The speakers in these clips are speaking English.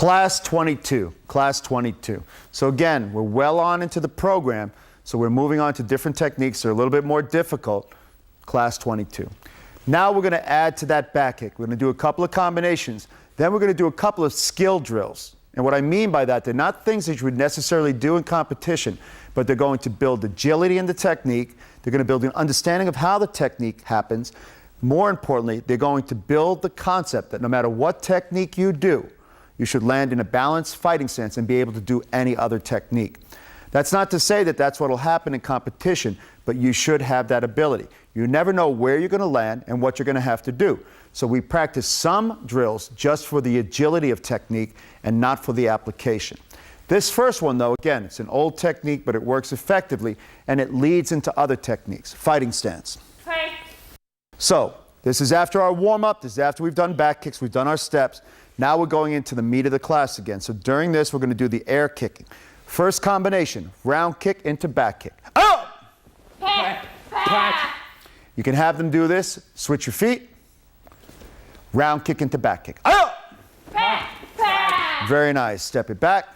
Class 22, class 22. So again, we're well on into the program, so we're moving on to different techniques that are a little bit more difficult. Class 22. Now we're going to add to that back kick. We're going to do a couple of combinations. Then we're going to do a couple of skill drills. And what I mean by that, they're not things that you would necessarily do in competition, but they're going to build agility in the technique. They're going to build an understanding of how the technique happens. More importantly, they're going to build the concept that no matter what technique you do, you should land in a balanced fighting stance and be able to do any other technique. That's not to say that that's what will happen in competition, but you should have that ability. You never know where you're going to land and what you're going to have to do. So we practice some drills just for the agility of technique and not for the application. This first one, though, again, it's an old technique, but it works effectively, and it leads into other techniques. Fighting stance. Okay. So this is after our warm-up. This is after we've done back kicks. We've done our steps. Now we're going into the meat of the class again. So during this, we're going to do the air kicking. First combination, round kick into back kick. Up! You can have them do this. Switch your feet. Round kick into back kick. Up! Very nice. Step it back.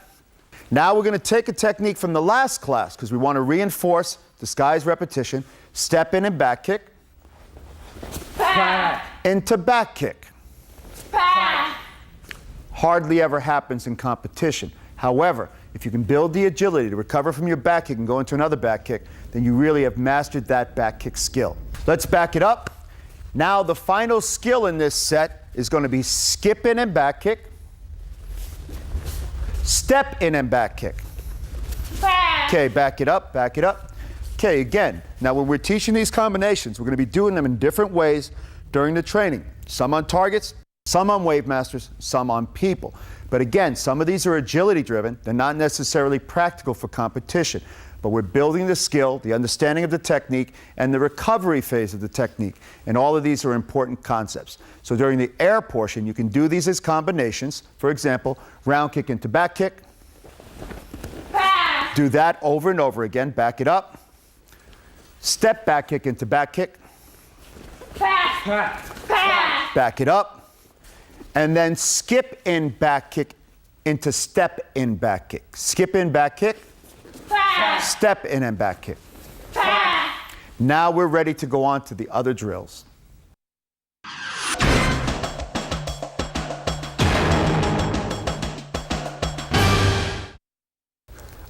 Now we're going to take a technique from the last class because we want to reinforce disguised repetition. Step in and back kick. Into back kick. Hardly ever happens in competition. However, if you can build the agility to recover from your back kick and go into another back kick, then you really have mastered that back kick skill. Let's back it up. Now the final skill in this set is going to be skip in and back kick, step in and back kick. Okay, back it up, back it up. Okay, again, now when we're teaching these combinations, we're going to be doing them in different ways during the training. Some on targets, some on wave masters, some on people. But again, some of these are agility driven. They're not necessarily practical for competition. But we're building the skill, the understanding of the technique, and the recovery phase of the technique. And all of these are important concepts. So during the air portion, you can do these as combinations. For example, round kick into back kick. Do that over and over again. Back it up. Step back kick into back kick. Back it up. And then skip in back kick into step in back kick. Skip in back kick. Step in and back kick. Now we're ready to go on to the other drills.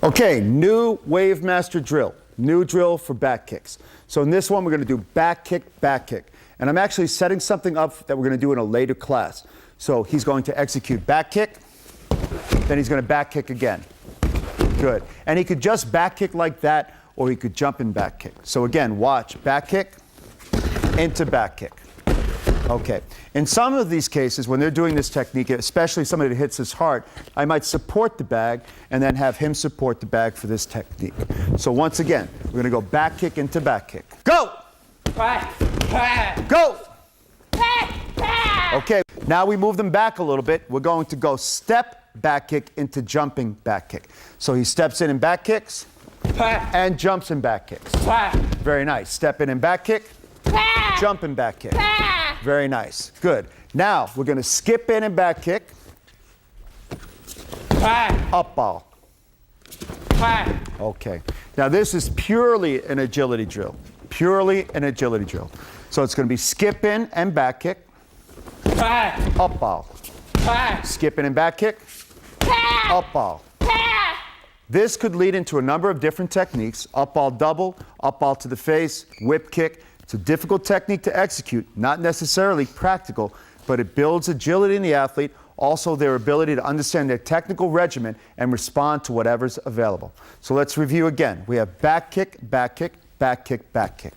Okay, new Wave Master drill. New drill for back kicks. So in this one, we're going to do back kick, back kick. And I'm actually setting something up that we're going to do in a later class. So he's going to execute back kick, then he's going to back kick again. Good. And he could just back kick like that, or he could jump in back kick. So again, watch. Back kick into back kick. Okay. In some of these cases, when they're doing this technique, especially somebody that hits his heart, I might support the bag and then have him support the bag for this technique. So once again, we're going to go back kick into back kick. Go! Go! Okay, now we move them back a little bit. We're going to go step back kick into jumping back kick. So he steps in and back kicks and jumps in back kicks. Very nice. Step in and back kick, jump in back kick. Very nice. Good. Now we're going to skip in and back kick, up ball. Okay. Now this is purely an agility drill. Purely an agility drill. So it's going to be skip in and back kick, up ball. Skip in and back kick, up ball. This could lead into a number of different techniques. Up ball double, up ball to the face, whip kick. It's a difficult technique to execute, not necessarily practical, but it builds agility in the athlete, also their ability to understand their technical regimen and respond to whatever's available. So let's review again. We have back kick, back kick, back kick, back kick.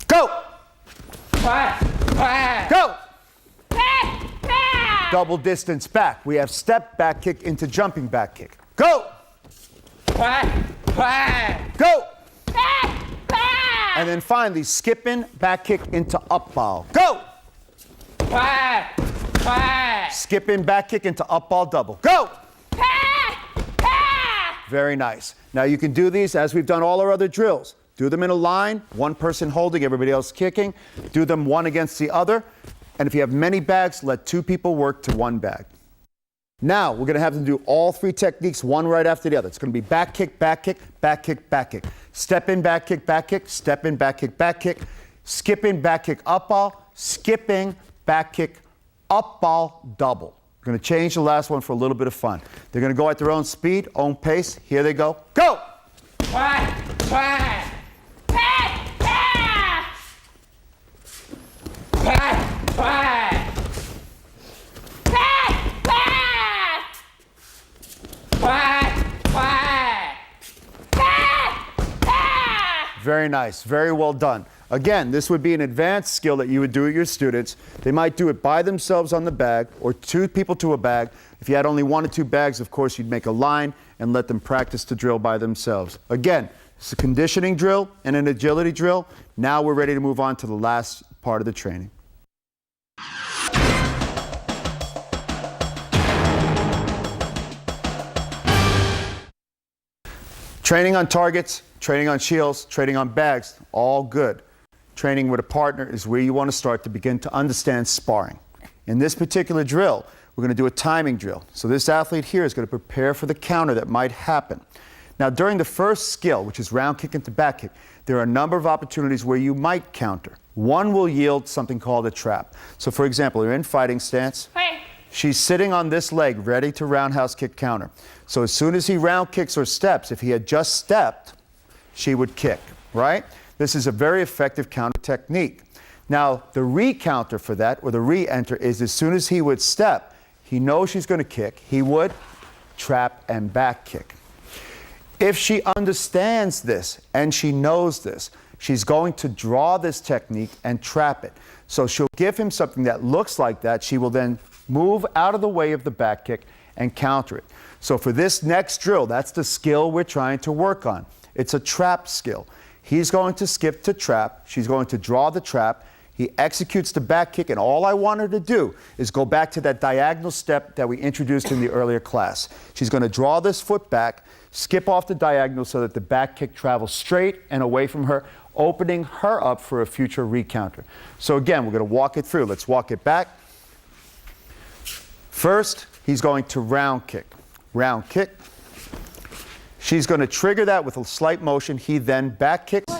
Go! Go! Double distance back. We have step back kick into jumping back kick. Go! Go! And then finally, skipping back kick into up ball. Go! Skipping back kick into up ball double. Go! Very nice. Now you can do these as we've done all our other drills. Do them in a line, one person holding, everybody else kicking. Do them one against the other. And if you have many bags, let two people work to one bag. Now, we're going to have them do all three techniques, one right after the other. It's going to be back kick, back kick, back kick, back kick. Step in, back kick, step in, back kick, skipping, back kick, up ball, skipping, back kick, up ball, double. We're going to change the last one for a little bit of fun. They're going to go at their own speed, own pace. Here they go. Go! Very nice, very well done. Again, this would be an advanced skill that you would do with your students. They might do it by themselves on the bag or two people to a bag. If you had only 1 or 2 bags, of course, you'd make a line and let them practice the drill by themselves. Again, it's a conditioning drill and an agility drill. Now we're ready to move on to the last part of the training. Training on targets, training on shields, training on bags, all good. Training with a partner is where you want to start to begin to understand sparring. In this particular drill, we're going to do a timing drill. So this athlete here is going to prepare for the counter that might happen. Now, during the first skill, which is round kick into back kick, there are a number of opportunities where you might counter. One will yield something called a trap. So for example, you're in fighting stance. Hey. She's sitting on this leg, ready to roundhouse kick counter. So as soon as he round kicks or steps, if he had just stepped, she would kick, right? This is a very effective counter technique. Now, the re-counter for that, or the re-enter, is as soon as he would step, he knows she's going to kick, he would trap and back kick. If she understands this and she knows this, she's going to draw this technique and trap it. So she'll give him something that looks like that. She will then move out of the way of the back kick and counter it. So for this next drill, that's the skill we're trying to work on. It's a trap skill. He's going to skip to trap. She's going to draw the trap. He executes the back kick, and all I want her to do is go back to that diagonal step that we introduced in the earlier class. She's going to draw this foot back, skip off the diagonal so that the back kick travels straight and away from her, opening her up for a future recounter. So again, we're going to walk it through. Let's walk it back. First, he's going to round kick. Round kick. She's going to trigger that with a slight motion. He then back kicks.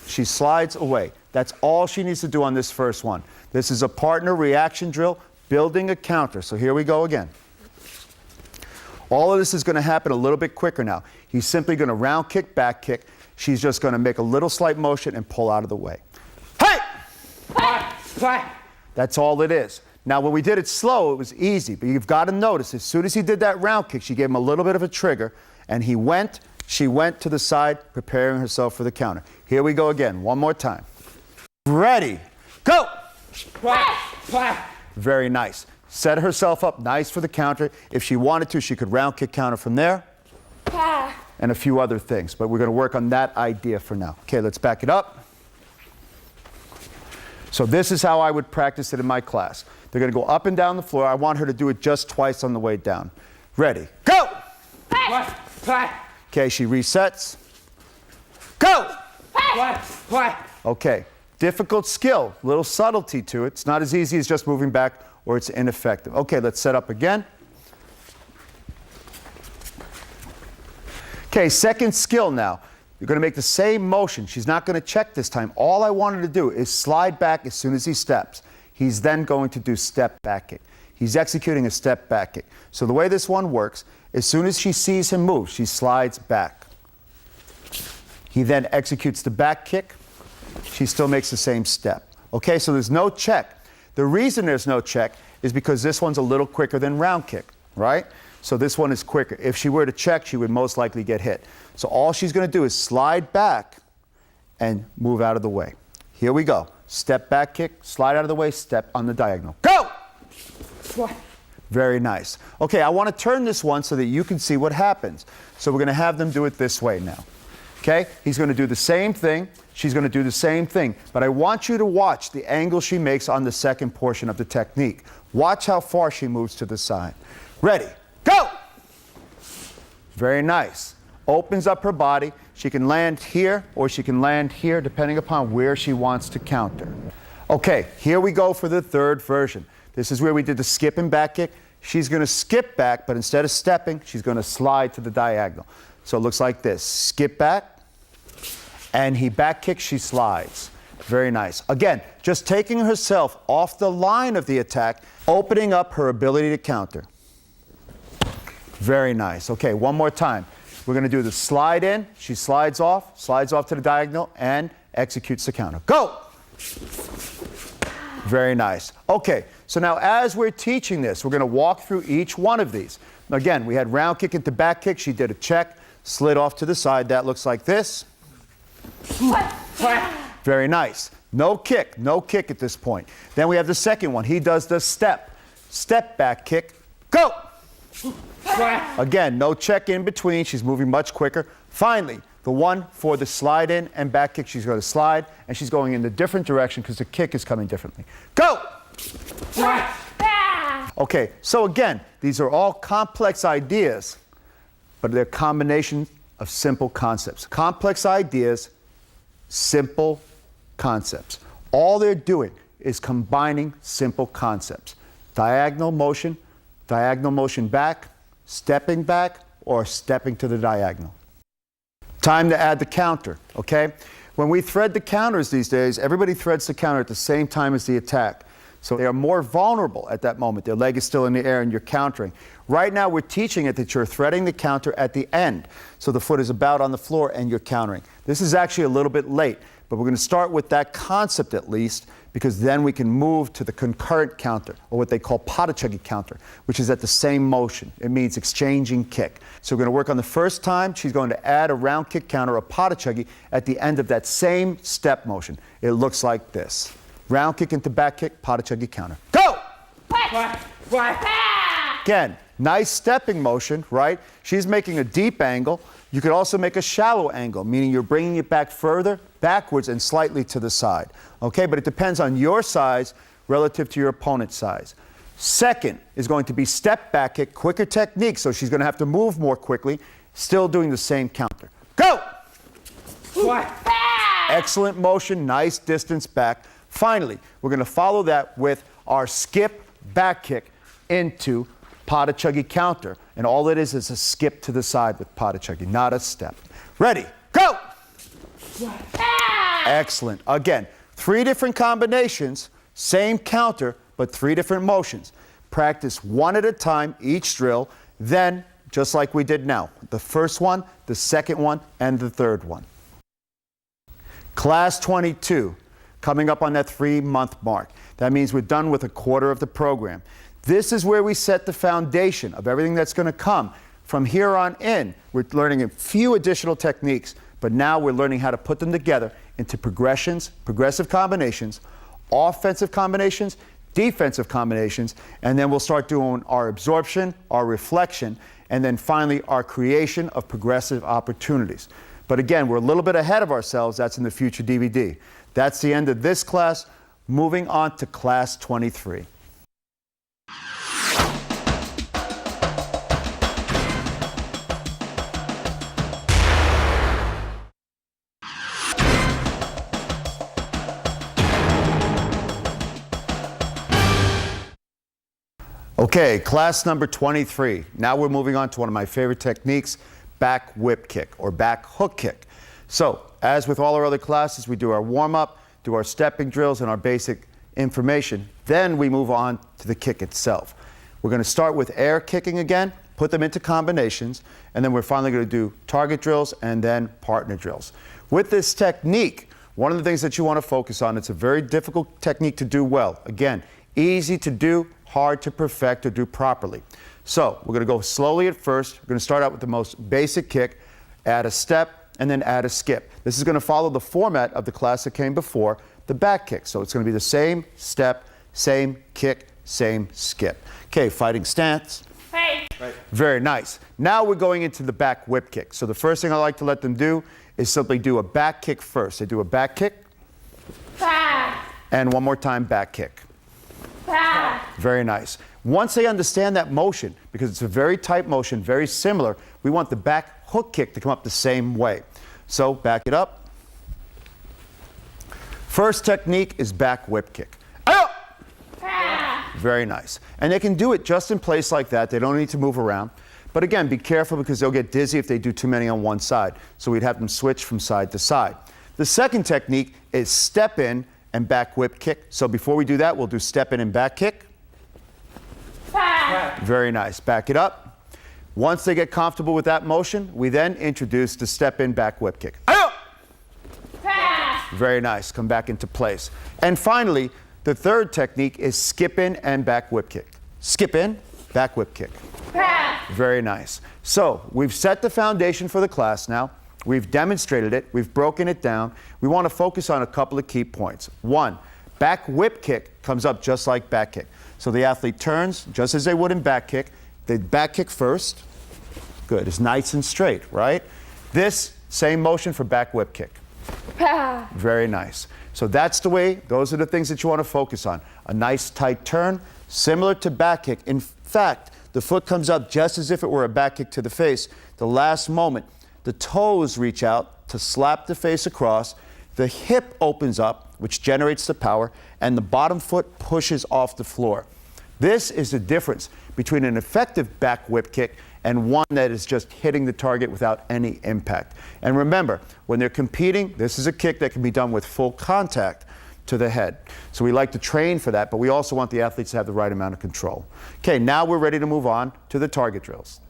She slides away. That's all she needs to do on this first one. This is a partner reaction drill, building a counter. So here we go again. All of this is going to happen a little bit quicker now. He's simply going to round kick, back kick. She's just going to make a little slight motion and pull out of the way. Hey! That's all it is. Now, when we did it slow, it was easy, but you've got to notice, as soon as he did that round kick, she gave him a little bit of a trigger, and she went to the side, preparing herself for the counter. Here we go again, one more time. Ready, go! Very nice. Set herself up nice for the counter. If she wanted to, she could round kick counter from there, and a few other things, but we're going to work on that idea for now. Okay, let's back it up. So this is how I would practice it in my class. They're going to go up and down the floor. I want her to do it just twice on the way down. Ready, go! Okay, she resets. Go! Okay, difficult skill, little subtlety to it. It's not as easy as just moving back or it's ineffective. Okay, let's set up again. Okay, second skill now. You're going to make the same motion. She's not going to check this time. All I want her to do is slide back as soon as he steps. He's then going to do step back kick. He's executing a step back kick. So the way this one works, as soon as she sees him move, she slides back. He then executes the back kick. She still makes the same step. Okay, so there's no check. The reason there's no check is because this one's a little quicker than round kick, right? So this one is quicker. If she were to check, she would most likely get hit. So all she's going to do is slide back and move out of the way. Here we go. Step back kick, slide out of the way, step on the diagonal. Go! Very nice. Okay, I want to turn this one so that you can see what happens. So we're going to have them do it this way now. Okay, he's going to do the same thing. She's going to do the same thing. But I want you to watch the angle she makes on the second portion of the technique. Watch how far she moves to the side. Ready, go! Very nice. Opens up her body. She can land here or she can land here depending upon where she wants to counter. Okay, here we go for the third version. This is where we did the skip and back kick. she's going to skip back, but instead of stepping, she's going to slide to the diagonal. So it looks like this. Skip back, and he back kicks, she slides. Very nice. Again, just taking herself off the line of the attack, opening up her ability to counter. Very nice. Okay, one more time. We're going to do the slide in. She slides off to the diagonal, and executes the counter. Go! Very nice. Okay, so now as we're teaching this, we're going to walk through each one of these. Again, we had round kick into back kick. She did a check, slid off to the side. That looks like this. Very nice. No kick at this point. Then we have the second one. He does the step back kick. Go! Again, no check in between. She's moving much quicker. Finally, the one for the slide in and back kick. She's going to slide, and she's going in a different direction because the kick is coming differently. Go! Okay, so again, these are all complex ideas, but they're a combination of simple concepts. Complex ideas, simple concepts. All they're doing is combining simple concepts. Diagonal motion back, or stepping to the diagonal. Time to add the counter, okay? When we thread the counters these days, everybody threads the counter at the same time as the attack. So they are more vulnerable at that moment. Their leg is still in the air and you're countering. Right now we're teaching it that you're threading the counter at the end. So the foot is about on the floor and you're countering. This is actually a little bit late, but we're going to start with that concept at least, because then we can move to the concurrent counter, or what they call patachagi counter, which is at the same motion. It means exchanging kick. So we're going to work on the first time. She's going to add a round kick counter, a patachagi, at the end of that same step motion. It looks like this. Round kick into back kick, patachagi counter. Go! Again, nice stepping motion, right? She's making a deep angle. You could also make a shallow angle, meaning you're bringing it back further, backwards, and slightly to the side. Okay, but it depends on your size relative to your opponent's size. Second is going to be step back kick, quicker technique, so she's going to have to move more quickly, still doing the same counter. Go! Excellent motion, nice distance back. Finally, we're going to follow that with our skip back kick into patachagi counter. And all it is a skip to the side with patachagi, not a step. Ready, go! Excellent. Again, 3 different combinations, same counter, but 3 different motions. Practice one at a time, each drill, then, just like we did now, the first one, the second one, and the third one. Class 22, coming up on that 3-month mark. That means we're done with a quarter of the program. This is where we set the foundation of everything that's going to come. From here on in, we're learning a few additional techniques, but now we're learning how to put them together into progressions, progressive combinations, offensive combinations, defensive combinations, and then we'll start doing our absorption, our reflection, and then finally our creation of progressive opportunities. But again, we're a little bit ahead of ourselves. That's in the future DVD. That's the end of this class. Moving on to class 23. Okay, class number 23. Now we're moving on to one of my favorite techniques, back whip kick or back hook kick. So, as with all our other classes, we do our warm-up, do our stepping drills and our basic information. Then we move on to the kick itself. We're going to start with air kicking again, put them into combinations, and then we're finally going to do target drills and then partner drills. With this technique, one of the things that you want to focus on, it's a very difficult technique to do well. Again, easy to do, hard to perfect or do properly. So we're going to go slowly at first. We're going to start out with the most basic kick, add a step, and then add a skip. This is going to follow the format of the class that came before, the back kick. So it's going to be the same step, same kick, same skip. Okay, fighting stance. Hey. Right. Very nice. Now we're going into the back whip kick. So the first thing I like to let them do is simply do a back kick first. They do a back kick, and one more time back kick. Very nice. Once they understand that motion, because it's a very tight motion, very similar, we want the back hook kick to come up the same way. So back it up. First technique is back whip kick. Very nice. And they can do it just in place like that. They don't need to move around. But again, be careful because they'll get dizzy if they do too many on one side. So we'd have them switch from side to side. The second technique is step in and back whip kick. So before we do that, we'll do step in and back kick. Very nice. Back it up. Once they get comfortable with that motion, we then introduce the step in back whip kick. Very nice. Come back into place. And finally, the third technique is skip in and back whip kick. Skip in, back whip kick. Very nice. So we've set the foundation for the class now. We've demonstrated it. We've broken it down. We want to focus on a couple of key points. One, back whip kick comes up just like back kick. So the athlete turns just as they would in back kick. They back kick first. Good. It's nice and straight, right? This same motion for back whip kick. Very nice. So that's the way, those are the things that you want to focus on. A nice tight turn, similar to back kick. In fact, the foot comes up just as if it were a back kick to the face. The last moment, the toes reach out to slap the face across. The hip opens up, which generates the power, and the bottom foot pushes off the floor. This is the difference between an effective back whip kick and one that is just hitting the target without any impact. And remember, when they're competing, this is a kick that can be done with full contact to the head. So we like to train for that, but we also want the athletes to have the right amount of control. Okay, now we're ready to move on to the target drills.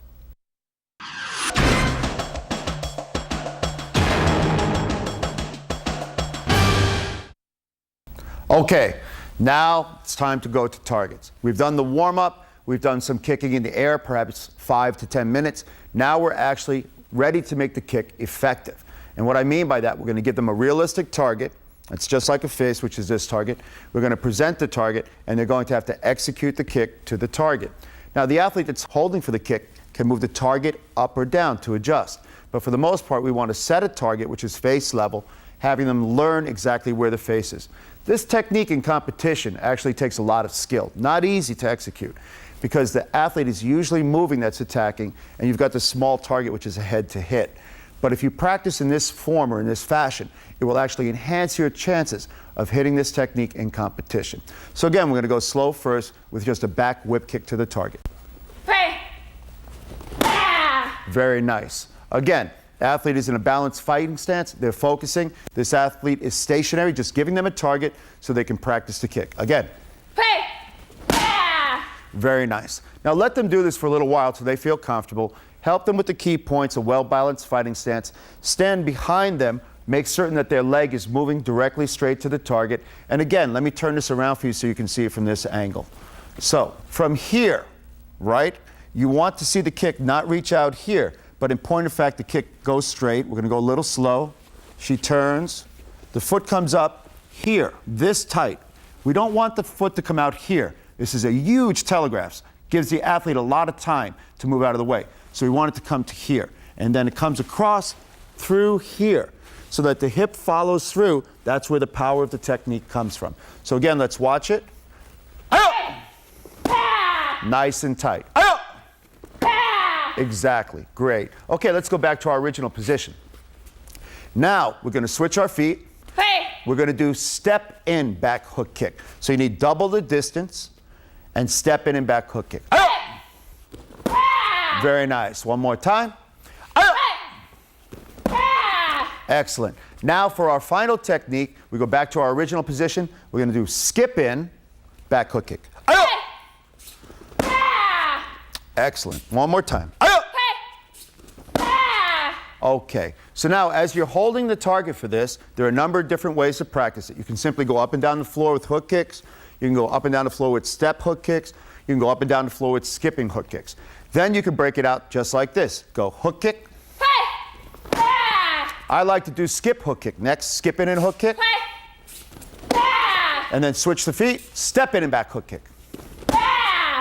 Okay, now it's time to go to targets. We've done the warm-up. We've done some kicking in the air, perhaps 5 to 10 minutes. Now we're actually ready to make the kick effective. And what I mean by that, we're going to give them a realistic target. It's just like a face, which is this target. We're going to present the target, and they're going to have to execute the kick to the target. Now, the athlete that's holding for the kick can move the target up or down to adjust. But for the most part, we want to set a target, which is face level, having them learn exactly where the face is. This technique in competition actually takes a lot of skill. Not easy to execute because the athlete is usually moving that's attacking, and you've got the small target, which is a head to hit. But if you practice in this form or in this fashion, it will actually enhance your chances of hitting this technique in competition. So again, we're going to go slow first with just a back whip kick to the target. Very nice. Again, the athlete is in a balanced fighting stance. They're focusing. This athlete is stationary, just giving them a target so they can practice the kick. Again. Very nice. Now let them do this for a little while so they feel comfortable. Help them with the key points, a well-balanced fighting stance. Stand behind them. Make certain that their leg is moving directly straight to the target. And again, let me turn this around for you so you can see it from this angle. So from here, right, you want to see the kick not reach out here, but in point of fact, the kick goes straight. We're going to go a little slow. She turns. The foot comes up here, this tight. We don't want the foot to come out here. This is a huge telegraph. Gives the athlete a lot of time to move out of the way. So we want it to come to here. And then it comes across through here so that the hip follows through. That's where the power of the technique comes from. So again, let's watch it. Nice and tight. Exactly. Great. Okay, let's go back to our original position. Now we're going to switch our feet. We're going to do step in back hook kick. So you need double the distance and step in and back hook kick. Very nice. One more time. Excellent. Now for our final technique, we go back to our original position. We're going to do skip in, back hook kick. Excellent. One more time. Okay. So now as you're holding the target for this, there are a number of different ways to practice it. You can simply go up and down the floor with hook kicks. You can go up and down the floor with step hook kicks. You can go up and down the floor with skipping hook kicks. Then you can break it out just like this. Go hook kick. I like to do skip hook kick. Next, skip in and hook kick. And then switch the feet, step in and back hook kick.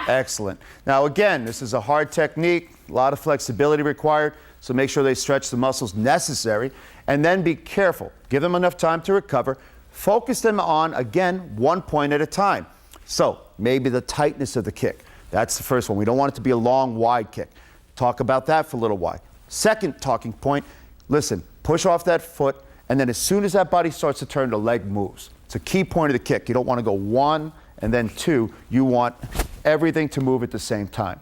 Excellent. Now again, this is a hard technique, a lot of flexibility required, so make sure they stretch the muscles necessary, and then be careful. Give them enough time to recover. Focus them on, again, one point at a time. So maybe the tightness of the kick. That's the first one. We don't want it to be a long, wide kick. Talk about that for a little while. Second talking point, listen, push off that foot, and then as soon as that body starts to turn, the leg moves. It's a key point of the kick. You don't want to go one And then 2, you want everything to move at the same time.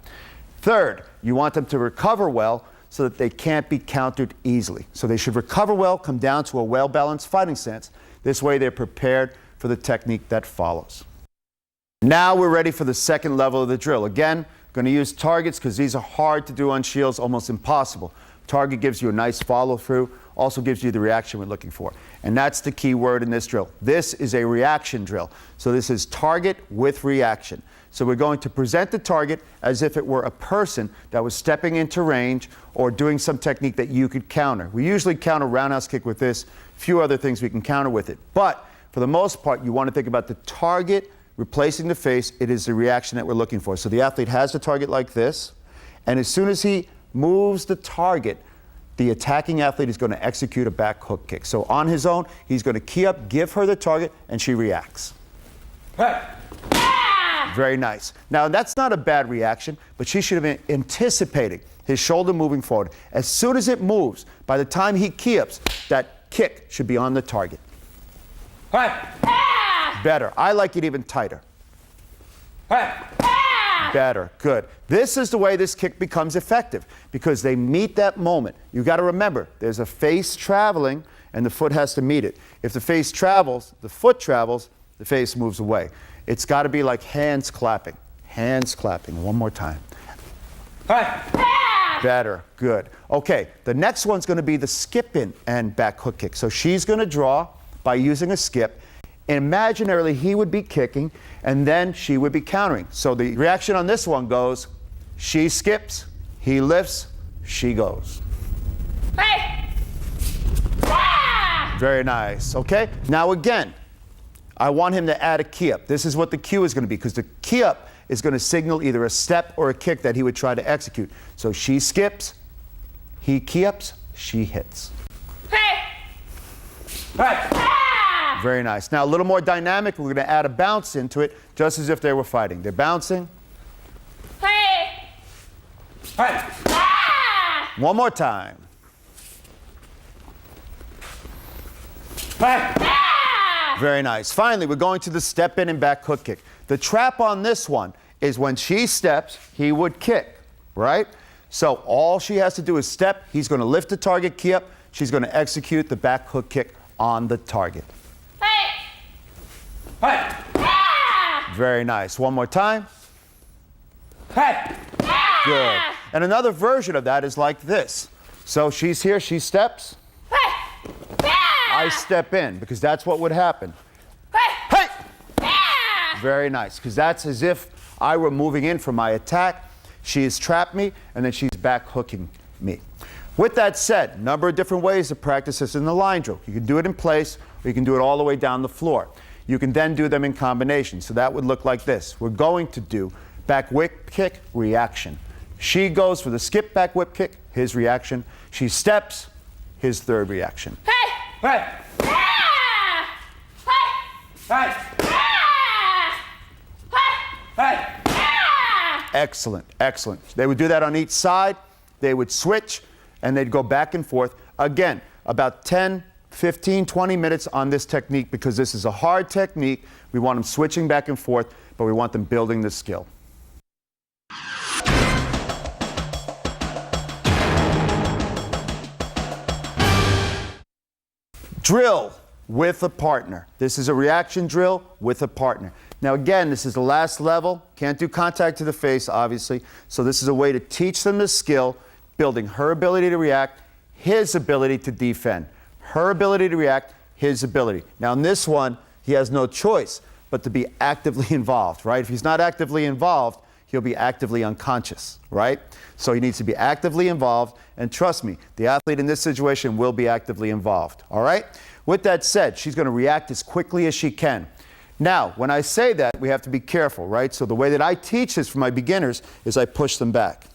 Third, you want them to recover well so that they can't be countered easily. So they should recover well, come down to a well-balanced fighting stance. This way they're prepared for the technique that follows. Now we're ready for the second level of the drill. Again, going to use targets because these are hard to do on shields, almost impossible. Target gives you a nice follow-through, also gives you the reaction we're looking for. And that's the key word in this drill. This is a reaction drill. So this is target with reaction. So we're going to present the target as if it were a person that was stepping into range or doing some technique that you could counter. We usually counter roundhouse kick with this, a few other things we can counter with it. But for the most part, you want to think about the target replacing the face. It is the reaction that we're looking for. So the athlete has the target like this, and as soon as he moves the target, the attacking athlete is going to execute a back hook kick. So on his own, he's going to key up, give her the target, and she reacts. Hey. Very nice. Now, that's not a bad reaction, but she should have been anticipating his shoulder moving forward. As soon as it moves, by the time he key ups, that kick should be on the target. Hey. Better. I like it even tighter. Hey. Better. Good. This is the way this kick becomes effective because they meet that moment. You've got to remember, there's a face traveling and the foot has to meet it. If the face travels, the foot travels, the face moves away. It's got to be like hands clapping. Hands clapping. One more time. Hey. Better. Good. Okay. The next one's going to be the skip in and back hook kick. So she's going to draw by using a skip. Imaginarily, he would be kicking, and then she would be countering. So the reaction on this one goes, she skips, he lifts, she goes. Hey. Very nice. Okay? Now again, I want him to add a key up. This is what the cue is going to be, because the key up is going to signal either a step or a kick that he would try to execute. So she skips, he key ups, she hits. Hey. Hey. Very nice. Now a little more dynamic, we're going to add a bounce into it, just as if they were fighting. They're bouncing. Hey. Hey. One more time. Hey. Very nice. Finally, we're going to the step in and back hook kick. The trap on this one is when she steps, he would kick, right? So all she has to do is step. He's going to lift the target, key up. She's going to execute the back hook kick on the target. Hey. Very nice. One more time. Hey. Good. And another version of that is like this. So she's here, she steps. I step in, because that's what would happen. Hey! Very nice, because that's as if I were moving in for my attack. She has trapped me, and then she's back hooking me. With that said, a number of different ways to practice this in the line drill. You can do it in place, or you can do it all the way down the floor. You can then do them in combination. So that would look like this. We're going to do back whip kick, reaction. She goes for the skip back whip kick, his reaction. She steps, his third reaction. Hey. Hey. Hey. Excellent, excellent. They would do that on each side. They would switch, and they'd go back and forth. Again, about 10, 15, 20 minutes on this technique, because this is a hard technique. We want them switching back and forth, but we want them building the skill. Drill with a partner. This is a reaction drill with a partner. Now again, this is the last level. Can't do contact to the face, obviously. So this is a way to teach them the skill, building her ability to react, his ability to defend. Her ability to react, his ability. Now in this one, he has no choice but to be actively involved, right? If he's not actively involved, he'll be actively unconscious, right? So he needs to be actively involved, and trust me, the athlete in this situation will be actively involved, all right? With that said, she's going to react as quickly as she can. Now, when I say that, we have to be careful, right? So the way that I teach this for my beginners is I push them back.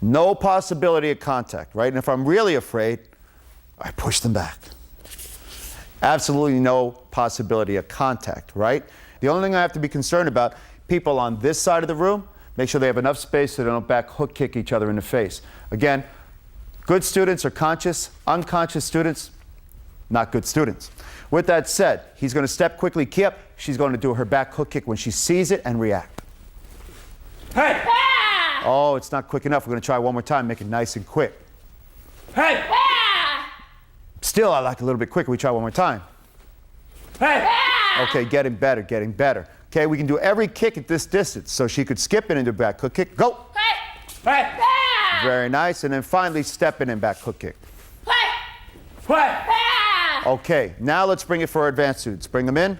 No possibility of contact, right? And if I'm really afraid, I push them back. Absolutely no possibility of contact, right? The only thing I have to be concerned about, people on this side of the room, make sure they have enough space so they don't back hook kick each other in the face. Again, good students are conscious, unconscious students, not good students. With that said, he's going to step quickly, key up, she's going to do her back hook kick when she sees it and react. Hey! Oh, it's not quick enough. We're going to try one more time, make it nice and quick. Hey! Still, I like it a little bit quicker. We try one more time. Hey! Okay, getting better, getting better. Okay, we can do every kick at this distance. So she could skip it into back hook kick. Go! Hey! Very nice. And then finally step in and back hook kick. Hey! Okay, now let's bring it for our advanced students. Bring them in.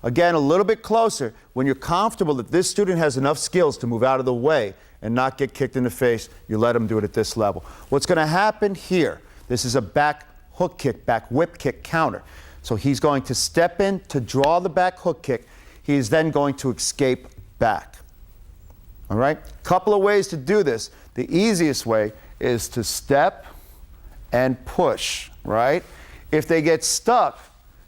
Again, a little bit closer. When you're comfortable that this student has enough skills to move out of the way and not get kicked in the face, you let them do it at this level. What's going to happen here, this is a back hook kick, back whip kick counter. So he's going to step in to draw the back hook kick. He is then going to escape back. All right? Couple of ways to do this. The easiest way is to step and push, right? If they get stuck,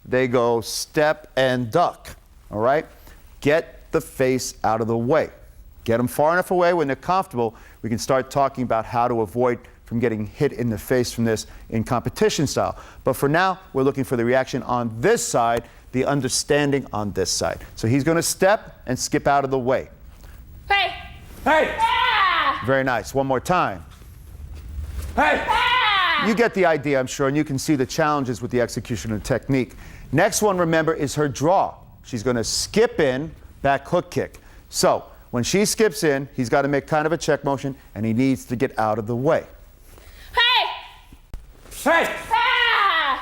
they go step and duck, all right? Get the face out of the way. Get them far enough away when they're comfortable. We can start talking about how to avoid from getting hit in the face from this in competition style. But for now, we're looking for the reaction on this side, the understanding on this side. So he's going to step and skip out of the way. Hey! Hey! Very nice. One more time. Hey! You get the idea, I'm sure, and you can see the challenges with the execution of the technique. Next one, remember, is her draw. She's going to skip in, back hook kick. So when she skips in, he's got to make kind of a check motion, and he needs to get out of the way. Hey!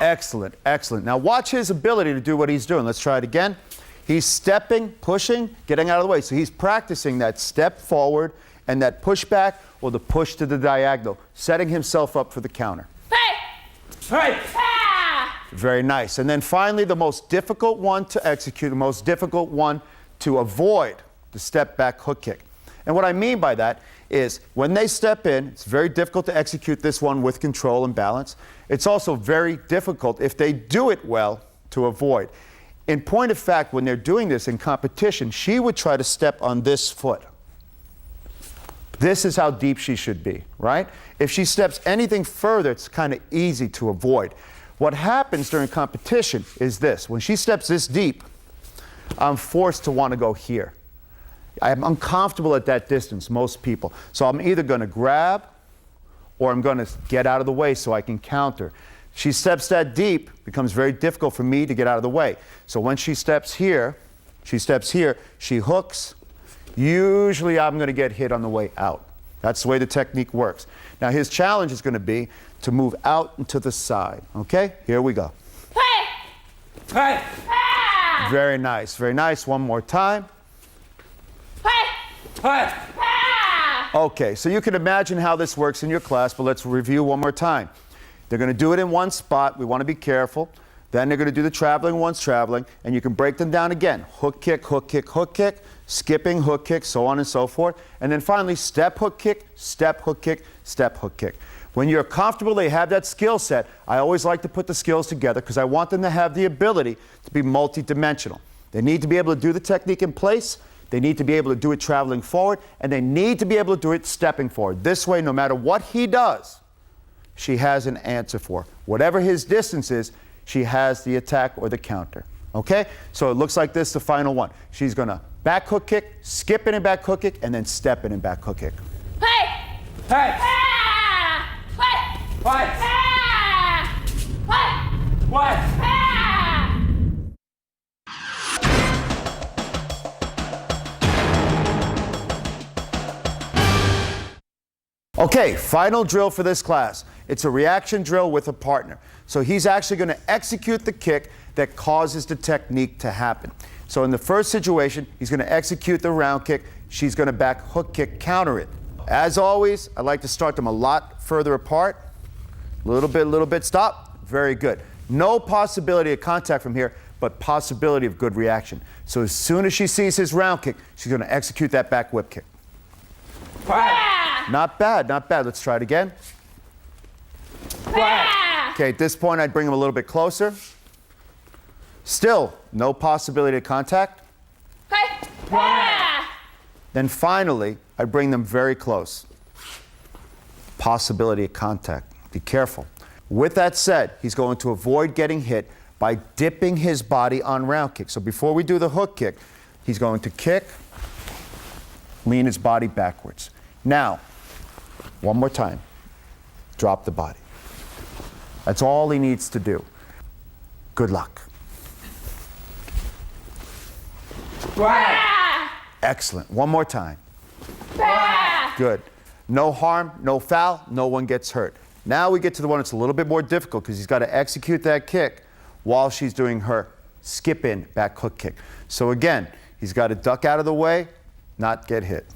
Excellent, excellent. Now watch his ability to do what he's doing. Let's try it again. He's stepping, pushing, getting out of the way. So he's practicing that step forward and that push back or the push to the diagonal, setting himself up for the counter. Hey! Very nice. And then finally, the most difficult one to execute, the most difficult one to avoid, the step back hook kick. And what I mean by that is when they step in, it's very difficult to execute this one with control and balance. It's also very difficult, if they do it well, to avoid. In point of fact, when they're doing this in competition, she would try to step on this foot. This is how deep she should be, right? If she steps anything further, it's kind of easy to avoid. What happens during competition is this. When she steps this deep, I'm forced to want to go here. I'm uncomfortable at that distance, most people. So I'm either going to grab or I'm going to get out of the way so I can counter. She steps that deep, it becomes very difficult for me to get out of the way. So when she steps here, she hooks. Usually I'm going to get hit on the way out. That's the way the technique works. Now his challenge is going to be to move out and to the side. Okay? Here we go. Hey! Very nice, very nice. One more time. Hey! Okay, so you can imagine how this works in your class, but let's review one more time. They're going to do it in one spot. We want to be careful. Then they're going to do the traveling once traveling, and you can break them down again. Hook kick, hook kick, hook kick, skipping hook kick, so on and so forth. And then finally, step hook kick, step hook kick, step hook kick. When you're comfortable, they have that skill set. I always like to put the skills together because I want them to have the ability to be multidimensional. They need to be able to do the technique in place. They need to be able to do it traveling forward, and they need to be able to do it stepping forward. This way, no matter what he does, she has an answer for. Whatever his distance is, she has the attack or the counter. Okay? So it looks like this, the final one. She's going to back hook kick, skip in and back hook kick, and then step in and back hook kick. Hey! Hey! What? Okay, final drill for this class. It's a reaction drill with a partner. So he's actually going to execute the kick that causes the technique to happen. So in the first situation, he's going to execute the round kick. She's going to back hook kick, counter it. As always, I like to start them a lot further apart. Little bit, stop. Very good. No possibility of contact from here, but possibility of good reaction. So as soon as she sees his round kick, she's going to execute that back whip kick. Not bad, not bad. Let's try it again. Okay, at this point, I'd bring him a little bit closer. Still, no possibility of contact. Then finally, I bring them very close. Possibility of contact. Be careful. With that said, he's going to avoid getting hit by dipping his body on round kick. So before we do the hook kick, he's going to kick, lean his body backwards. Now, one more time, drop the body. That's all he needs to do. Good luck. Right. Excellent. One more time. Right. Good. No harm, no foul, no one gets hurt. Now we get to the one that's a little bit more difficult because he's got to execute that kick while she's doing her skip in back hook kick. So again, he's got to duck out of the way, not get hit.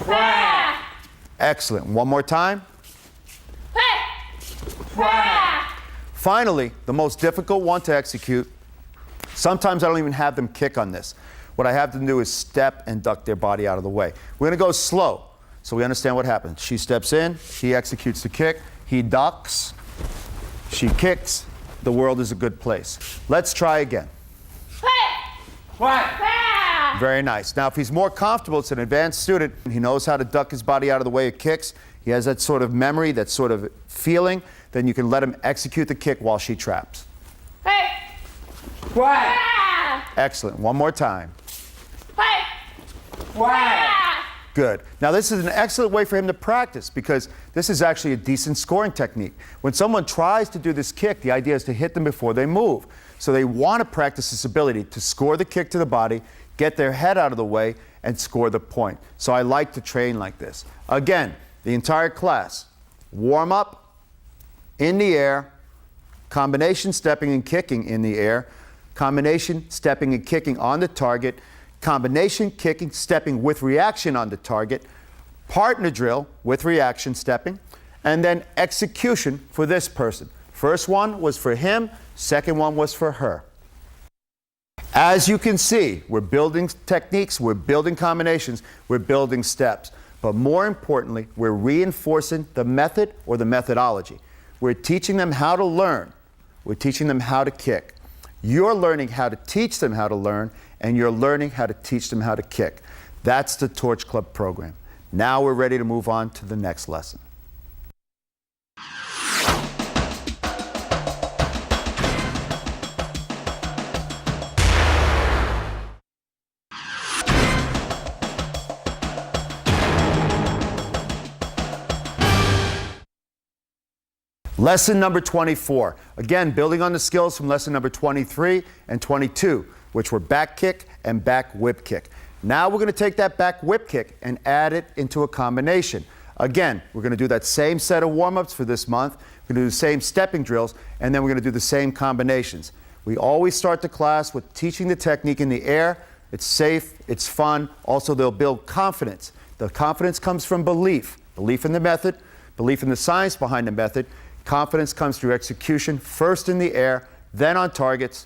Right. Excellent. One more time. Right. Finally, the most difficult one to execute. Sometimes I don't even have them kick on this. What I have them do is step and duck their body out of the way. We're going to go slow so we understand what happens. She steps in, he executes the kick, he ducks, she kicks. The world is a good place. Let's try again. Right. Very nice. Now, if he's more comfortable, it's an advanced student, he knows how to duck his body out of the way it kicks, he has that sort of memory, that sort of feeling, then you can let him execute the kick while she traps. Right. Excellent. One more time. Right. Good. Now, this is an excellent way for him to practice because this is actually a decent scoring technique. When someone tries to do this kick, the idea is to hit them before they move. So they want to practice this ability to score the kick to the body, get their head out of the way, and score the point. So I like to train like this. Again, the entire class, warm up, in the air, combination stepping and kicking in the air, combination stepping and kicking on the target, combination kicking, stepping with reaction on the target, partner drill with reaction stepping, and then execution for this person. First one was for him, second one was for her. As you can see, we're building techniques, we're building combinations, we're building steps. But more importantly, we're reinforcing the method or the methodology. We're teaching them how to learn. We're teaching them how to kick. You're learning how to teach them how to learn, and you're learning how to teach them how to kick. That's the Torch Club program. Now we're ready to move on to the next lesson. Lesson number 24. Again, building on the skills from lesson number 23 and 22, which were back kick and back whip kick. Now we're going to take that back whip kick and add it into a combination. Again, we're going to do that same set of warm-ups for this month. We're going to do the same stepping drills, and then we're going to do the same combinations. We always start the class with teaching the technique in the air. It's safe, it's fun. Also, they'll build confidence. The confidence comes from belief. Belief in the method, belief in the science behind the method. Confidence comes through execution, first in the air, then on targets.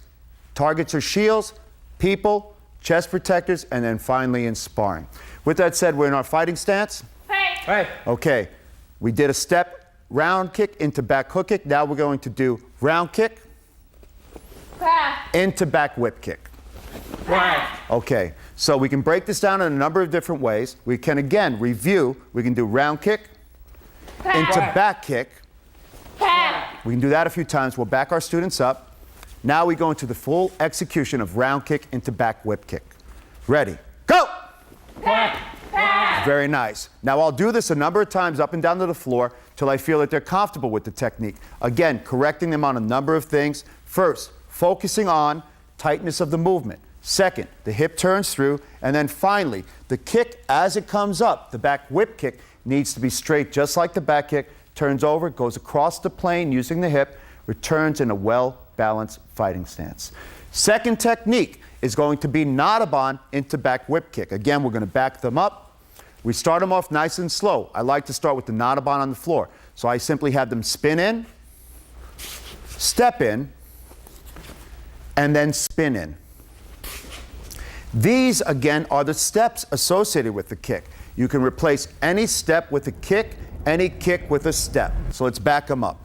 Targets are shields, people, chest protectors, and then finally in sparring. With that said, we're in our fighting stance. Hey. Okay, we did a step, round kick into back hook kick. Now we're going to do round kick into back whip kick. Right. Okay, so we can break this down in a number of different ways. We can again review. We can do round kick into back kick. We can do that a few times. We'll back our students up. Now we go into the full execution of round kick into back whip kick. Ready? Go! Very nice. Now I'll do this a number of times up and down to the floor till I feel that they're comfortable with the technique. Again, correcting them on a number of things. First, focusing on tightness of the movement. Second, the hip turns through. And then finally, the kick as it comes up, the back whip kick, needs to be straight just like the back kick. Turns over, goes across the plane using the hip, returns in a well-balanced fighting stance. Second technique is going to be Notabon into back whip kick. Again, we're going to back them up. We start them off nice and slow. I like to start with the Notabon on the floor. So I simply have them spin in, step in, and then spin in. These, again, are the steps associated with the kick. You can replace any step with a kick, any kick with a step. So let's back them up.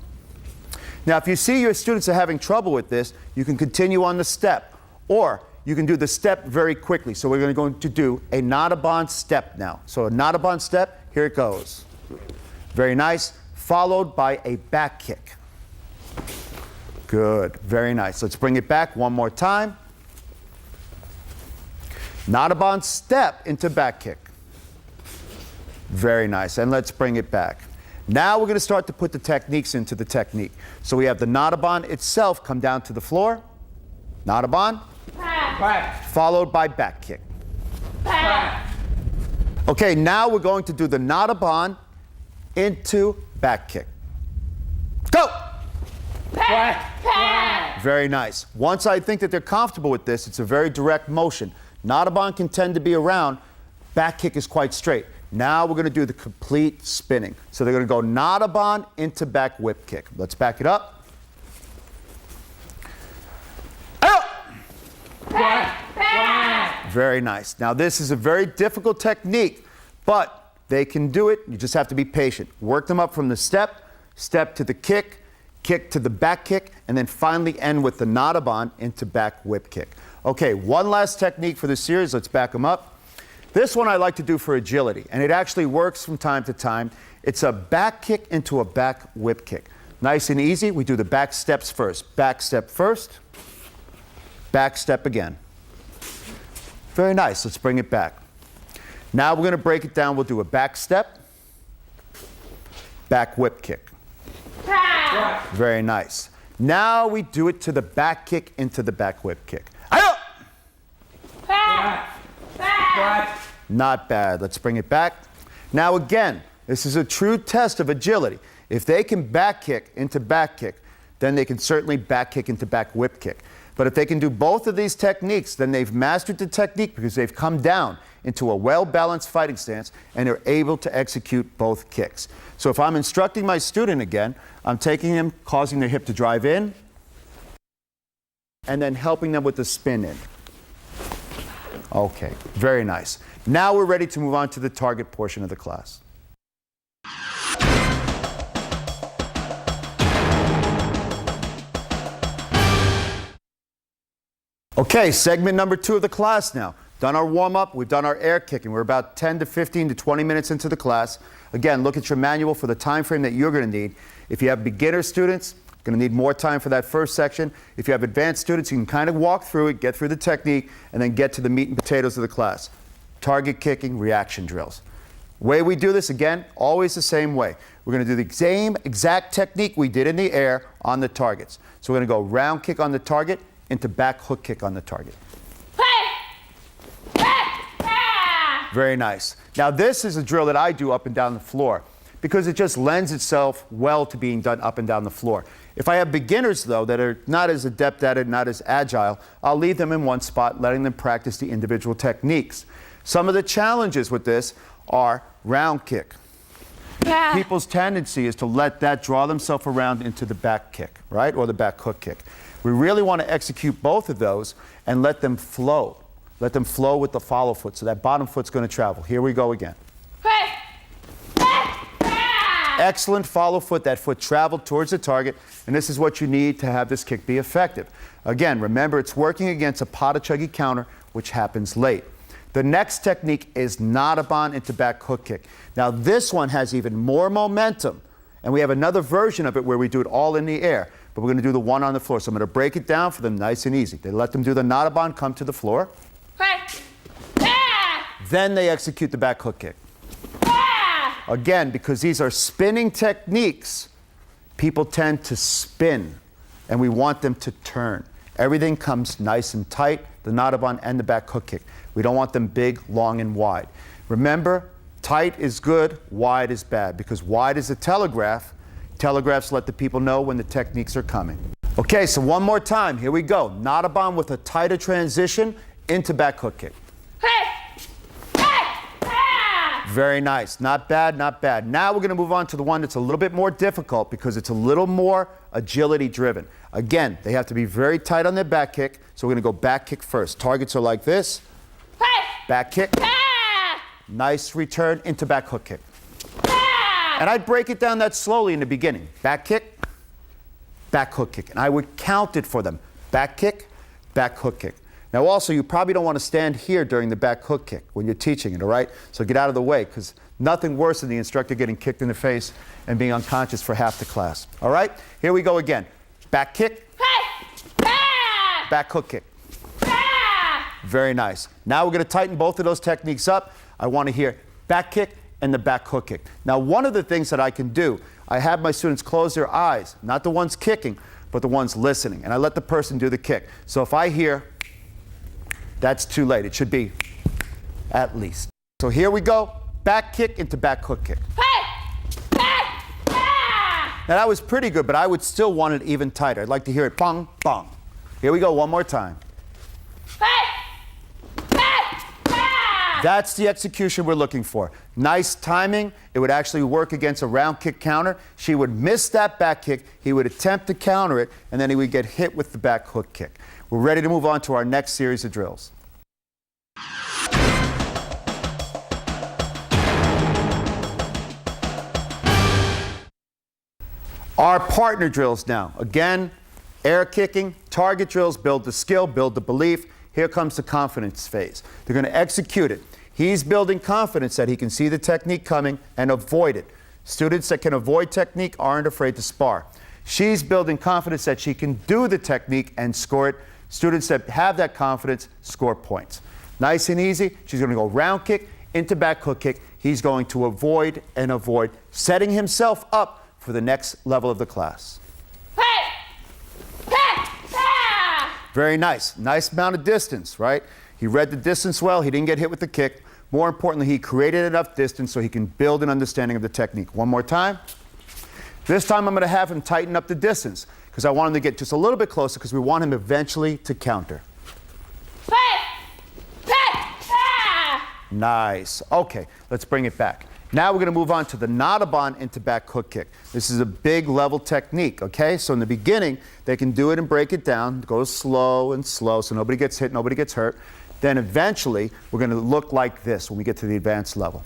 Now, if you see your students are having trouble with this, you can continue on the step, or you can do the step very quickly. So we're going to do a Notabon step now. So a Notabon step, here it goes. Very nice. followed by a back kick. Good, very nice. Let's bring it back one more time. Notabon step into back kick. Very nice, and let's bring it back. Now we're going to start to put the techniques into the technique. So we have the Notabon itself come down to the floor. Notabon, followed by back kick. Okay, now we're going to do the Notabon into back kick. Go! Very nice. Once I think that they're comfortable with this, it's a very direct motion. Notabon can tend to be around. Back kick is quite straight. Now we're going to do the complete spinning. So they're going to go Notabon into back whip kick. Let's back it up. Very nice. Now this is a very difficult technique, but they can do it. You just have to be patient. Work them up from the step to the kick, kick to the back kick, and then finally end with the Notabon into back whip kick. Okay, one last technique for this series. Let's back them up. This one I like to do for agility, and it actually works from time to time. It's a back kick into a back whip kick. Nice and easy. We do the back steps first. Back step first, back step again. Very nice. Let's bring it back. Now we're going to break it down. We'll do a back step, back whip kick. Very nice. Now we do it to the back kick into the back whip kick. Not bad. Let's bring it back. Now again, this is a true test of agility. If they can back kick into back kick, then they can certainly back kick into back whip kick. But if they can do both of these techniques, then they've mastered the technique because they've come down into a well-balanced fighting stance and they're able to execute both kicks. So if I'm instructing my student again, I'm taking them, causing their hip to drive in, and then helping them with the spin in. Okay, very nice. Now we're ready to move on to the target portion of the class. Okay, segment number 2 of the class now. Done our warm-up, we've done our air kicking. We're about 10 to 15 to 20 minutes into the class. Again, look at your manual for the time frame that you're going to need. If you have beginner students, going to need more time for that first section. If you have advanced students, you can kind of walk through it, get through the technique, and then get to the meat and potatoes of the class. Target kicking, reaction drills. Way we do this, again, always the same way. We're going to do the same exact technique we did in the air on the targets. So we're going to go round kick on the target into back hook kick on the target. Very nice. Now this is a drill that I do up and down the floor because it just lends itself well to being done up and down the floor. If I have beginners, though, that are not as adept at it, not as agile, I'll leave them in one spot, letting them practice the individual techniques. Some of the challenges with this are round kick. People's tendency is to let that draw themselves around into the back kick, right, or the back hook kick. We really want to execute both of those and let them flow. Let them flow with the follow foot, so that bottom foot's going to travel. Here we go again. Excellent follow foot. That foot traveled towards the target, and this is what you need to have this kick be effective. Again, remember, it's working against a Pada-chuggy counter, which happens late. The next technique is Notabon into back hook kick. Now, this one has even more momentum, and we have another version of it where we do it all in the air, but we're going to do the one on the floor. So I'm going to break it down for them nice and easy. They let them do the Notabon, come to the floor. Then they execute the back hook kick. Again, because these are spinning techniques, people tend to spin, and we want them to turn. Everything comes nice and tight, the Notabon and the back hook kick. We don't want them big, long, and wide. Remember, tight is good, wide is bad, because wide is a telegraph. Telegraphs let the people know when the techniques are coming. Okay, so one more time. Here we go. Notabon with a tighter transition into back hook kick. Very nice. Not bad, not bad. Now we're going to move on to the one that's a little bit more difficult because it's a little more agility driven. Again, they have to be very tight on their back kick, so we're going to go back kick first. Targets are like this. Back kick. Nice return into back hook kick. And I'd break it down that slowly in the beginning. Back kick, back hook kick. And I would count it for them. Back kick, back hook kick. Now also, you probably don't want to stand here during the back hook kick when you're teaching it, all right? So get out of the way, because nothing worse than the instructor getting kicked in the face and being unconscious for half the class. All right? Here we go again. Back kick. Back hook kick. Very nice. Now we're going to tighten both of those techniques up. I want to hear back kick and the back hook kick. Now, one of the things that I can do, I have my students close their eyes, not the ones kicking, but the ones listening, and I let the person do the kick. So if I hear, that's too late. It should be at least. So here we go. Back kick into back hook kick. Now that was pretty good, but I would still want it even tighter. I'd like to hear it bong, bong. Here we go, one more time. That's the execution we're looking for. Nice timing. It would actually work against a round kick counter. She would miss that back kick. He would attempt to counter it, and then he would get hit with the back hook kick. We're ready to move on to our next series of drills. Our partner drills now. Again, air kicking, target drills, build the skill, build the belief. Here comes the confidence phase. They're going to execute it. He's building confidence that he can see the technique coming and avoid it. Students that can avoid technique aren't afraid to spar. She's building confidence that she can do the technique and score it. Students that have that confidence score points. Nice and easy. She's going to go round kick into back hook kick. He's going to avoid and avoid, setting himself up for the next level of the class. Very nice. Nice amount of distance, right? He read the distance well. He didn't get hit with the kick. More importantly, he created enough distance so he can build an understanding of the technique. One more time. This time I'm going to have him tighten up the distance because I want him to get just a little bit closer because we want him eventually to counter. Nice. Okay, let's bring it back. Now we're going to move on to the Nadaban into back hook kick. This is a big level technique, okay? So in the beginning, they can do it and break it down. Go slow and slow so nobody gets hit, nobody gets hurt. Then eventually, we're going to look like this when we get to the advanced level.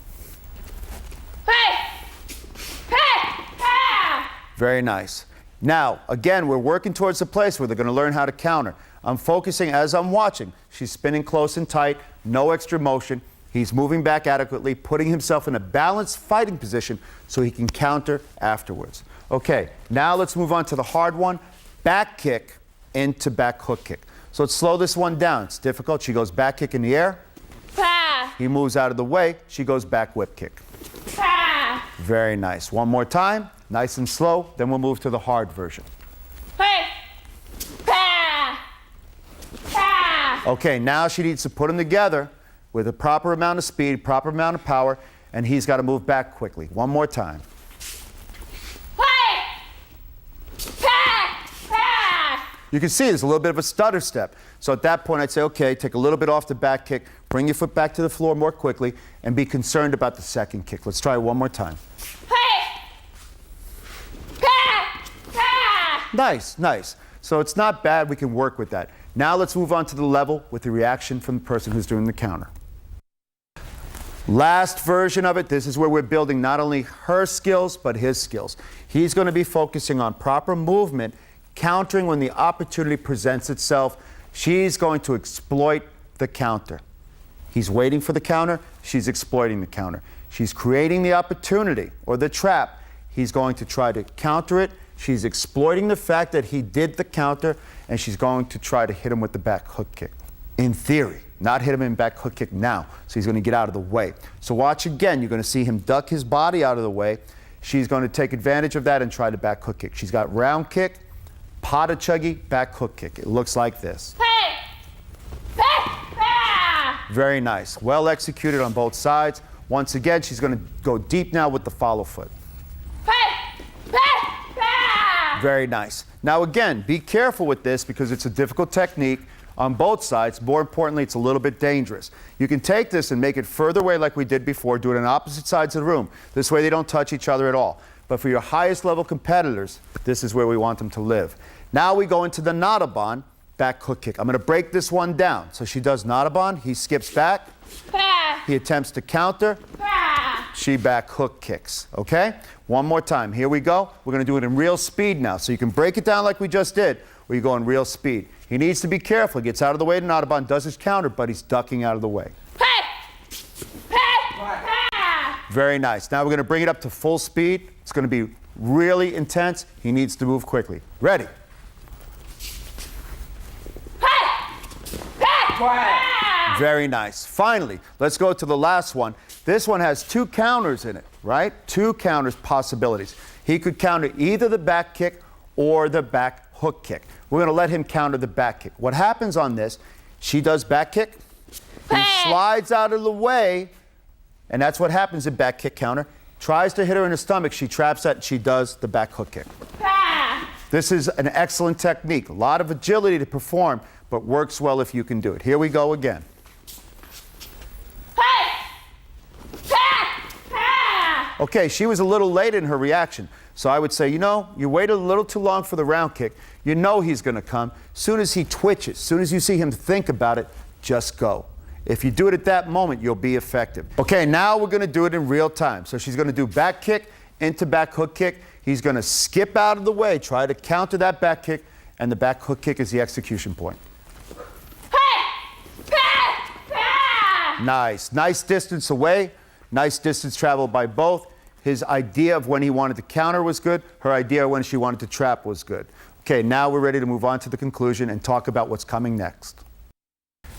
Very nice. Now, again, we're working towards the place where they're going to learn how to counter. I'm focusing as I'm watching. She's spinning close and tight, no extra motion. He's moving back adequately, putting himself in a balanced fighting position so he can counter afterwards. Okay, now let's move on to the hard one. Back kick into back hook kick. So let's slow this one down. It's difficult. She goes back kick in the air. He moves out of the way. She goes back whip kick. Very nice. One more time. Nice and slow. Then we'll move to the hard version. Okay, now she needs to put them together with a proper amount of speed, proper amount of power, and he's got to move back quickly. One more time. You can see there's a little bit of a stutter step. So at that point, I'd say, okay, take a little bit off the back kick, bring your foot back to the floor more quickly, and be concerned about the second kick. Let's try it one more time. Nice, nice. So it's not bad. We can work with that. Now let's move on to the level with the reaction from the person who's doing the counter. Last version of it, this is where we're building not only her skills, but his skills. He's going to be focusing on proper movement, countering when the opportunity presents itself. She's going to exploit the counter. He's waiting for the counter. She's exploiting the counter. She's creating the opportunity or the trap. He's going to try to counter it. She's exploiting the fact that he did the counter, and she's going to try to hit him with the back hook kick. In theory, not hit him in back hook kick now. So he's going to get out of the way. So watch again. You're going to see him duck his body out of the way. She's going to take advantage of that and try the back hook kick. She's got round kick, pada chuggy, back hook kick. It looks like this. Very nice. Well executed on both sides. Once again, she's going to go deep now with the follow foot. Very nice. Now again, be careful with this because it's a difficult technique on both sides. More importantly, it's a little bit dangerous. You can take this and make it further away like we did before, do it on opposite sides of the room. This way they don't touch each other at all. But for your highest level competitors, this is where we want them to live. Now we go into the Nadaban, back hook kick. I'm going to break this one down. So she does Nadaban, he skips back, he attempts to counter, she back hook kicks, okay? One more time, here we go. We're going to do it in real speed now. So you can break it down like we just did, or you go in real speed. He needs to be careful. He gets out of the way to Audubon, does his counter, but he's ducking out of the way. Very nice. Now we're going to bring it up to full speed. It's going to be really intense. He needs to move quickly. Ready? Very nice. Finally, let's go to the last one. This one has 2 counters in it, right? 2 counters possibilities. He could counter either the back kick or the back hook kick. We're going to let him counter the back kick. What happens on this, she does back kick, he slides out of the way, and that's what happens in back kick counter. Tries to hit her in the stomach, she traps that, and she does the back hook kick. This is an excellent technique. A lot of agility to perform, but works well if you can do it. Here we go again. Okay, she was a little late in her reaction. So I would say, you know, you waited a little too long for the round kick. You know he's going to come. Soon as he twitches, soon as you see him think about it, just go. If you do it at that moment, you'll be effective. Okay, now we're going to do it in real time. So she's going to do back kick into back hook kick. He's going to skip out of the way, try to counter that back kick, and the back hook kick is the execution point. Nice. Nice distance away. Nice distance traveled by both. His idea of when he wanted to counter was good. Her idea when she wanted to trap was good. Okay, now we're ready to move on to the conclusion and talk about what's coming next.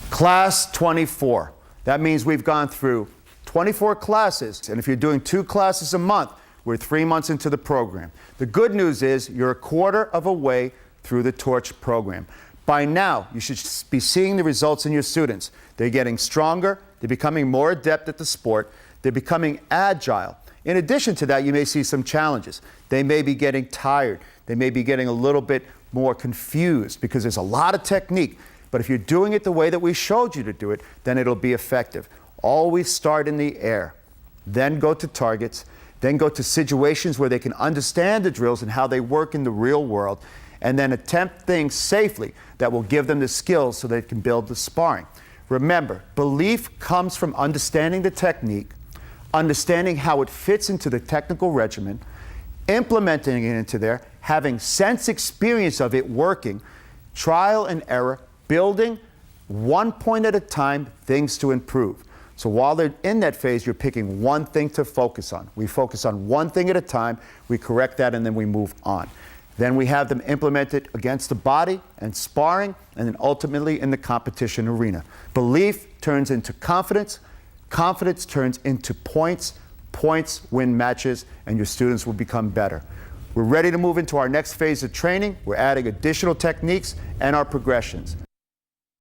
Class 24. That means we've gone through 24 classes. And if you're doing 2 classes a month, we're 3 months into the program. The good news is you're a quarter of a way through the Torch program. By now, you should be seeing the results in your students. They're getting stronger. They're becoming more adept at the sport. They're becoming agile. In addition to that, you may see some challenges. They may be getting tired. They may be getting a little bit more confused because there's a lot of technique. But if you're doing it the way that we showed you to do it, then it'll be effective. Always start in the air, then go to targets, then go to situations where they can understand the drills and how they work in the real world, and then attempt things safely that will give them the skills so they can build the sparring. Remember, belief comes from understanding the technique, understanding how it fits into the technical regimen, implementing it into there, having sense experience of it working, trial and error, building one point at a time things to improve. So while they're in that phase, you're picking one thing to focus on. We focus on one thing at a time, we correct that, and then we move on. Then we have them implement it against the body and sparring, and then ultimately in the competition arena. Belief turns into confidence. Confidence turns into points. Points win matches, and your students will become better. We're ready to move into our next phase of training. We're adding additional techniques and our progressions.